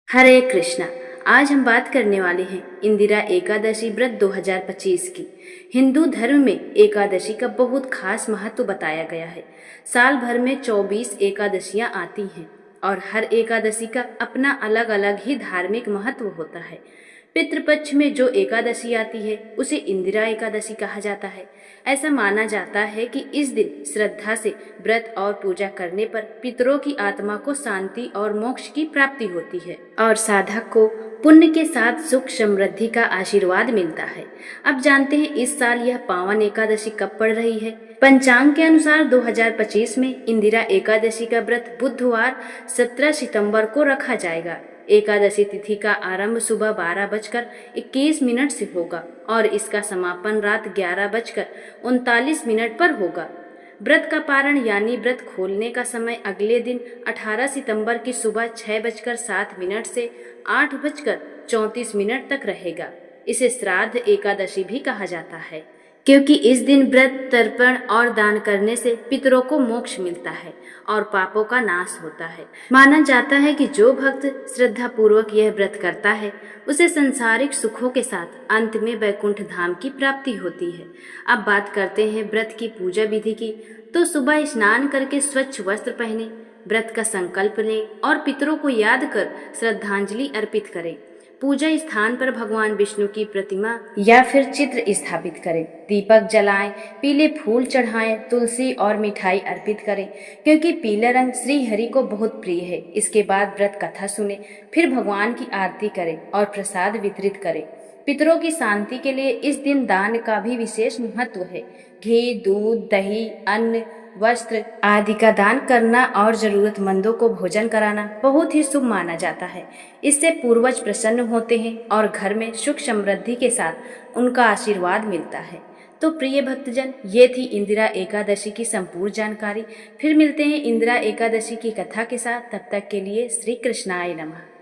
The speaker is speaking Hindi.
हरे कृष्णा। आज हम बात करने वाले हैं इंदिरा एकादशी व्रत 2025 की। हिंदू धर्म में एकादशी का बहुत खास महत्व बताया गया है। साल भर में 24 एकादशियां आती हैं और हर एकादशी का अपना अलग अलग ही धार्मिक महत्व होता है। पितृपक्ष में जो एकादशी आती है उसे इंदिरा एकादशी कहा जाता है। ऐसा माना जाता है कि इस दिन श्रद्धा से व्रत और पूजा करने पर पितरों की आत्मा को शांति और मोक्ष की प्राप्ति होती है और साधक को पुण्य के साथ सुख समृद्धि का आशीर्वाद मिलता है। अब जानते हैं इस साल यह पावन एकादशी कब पड़ रही है। पंचांग के अनुसार 2025 में इंदिरा एकादशी का व्रत बुधवार 17 सितंबर को रखा जाएगा। एकादशी तिथि का आरंभ सुबह 12:21 से होगा और इसका समापन रात 11:39 पर होगा। व्रत का पारण यानी व्रत खोलने का समय अगले दिन 18 सितंबर की सुबह 6:07 से 8:34 तक रहेगा। इसे श्राद्ध एकादशी भी कहा जाता है क्योंकि इस दिन व्रत, तर्पण और दान करने से पितरों को मोक्ष मिलता है और पापों का नाश होता है। माना जाता है कि जो भक्त श्रद्धा पूर्वक यह व्रत करता है उसे संसारिक सुखों के साथ अंत में वैकुंठ धाम की प्राप्ति होती है। अब बात करते हैं व्रत की पूजा विधि की। तो सुबह स्नान करके स्वच्छ वस्त्र पहने, व्रत का संकल्प लें और पितरों को याद कर श्रद्धांजलि अर्पित करें। पूजा स्थान पर भगवान विष्णु की प्रतिमा या फिर चित्र स्थापित करें, दीपक जलाएं, पीले फूल चढ़ाएं, तुलसी और मिठाई अर्पित करें क्योंकि पीला रंग श्री हरि को बहुत प्रिय है। इसके बाद व्रत कथा सुने, फिर भगवान की आरती करें और प्रसाद वितरित करें। पितरों की शांति के लिए इस दिन दान का भी विशेष महत्व है। घी, दूध, दही, अन्न, वस्त्र आदि का दान करना और जरूरतमंदों को भोजन कराना बहुत ही शुभ माना जाता है। इससे पूर्वज प्रसन्न होते हैं और घर में सुख समृद्धि के साथ उनका आशीर्वाद मिलता है। तो प्रिय भक्तजन, ये थी इंदिरा एकादशी की संपूर्ण जानकारी। फिर मिलते हैं इंदिरा एकादशी की कथा के साथ। तब तक के लिए श्री कृष्णाय नमः।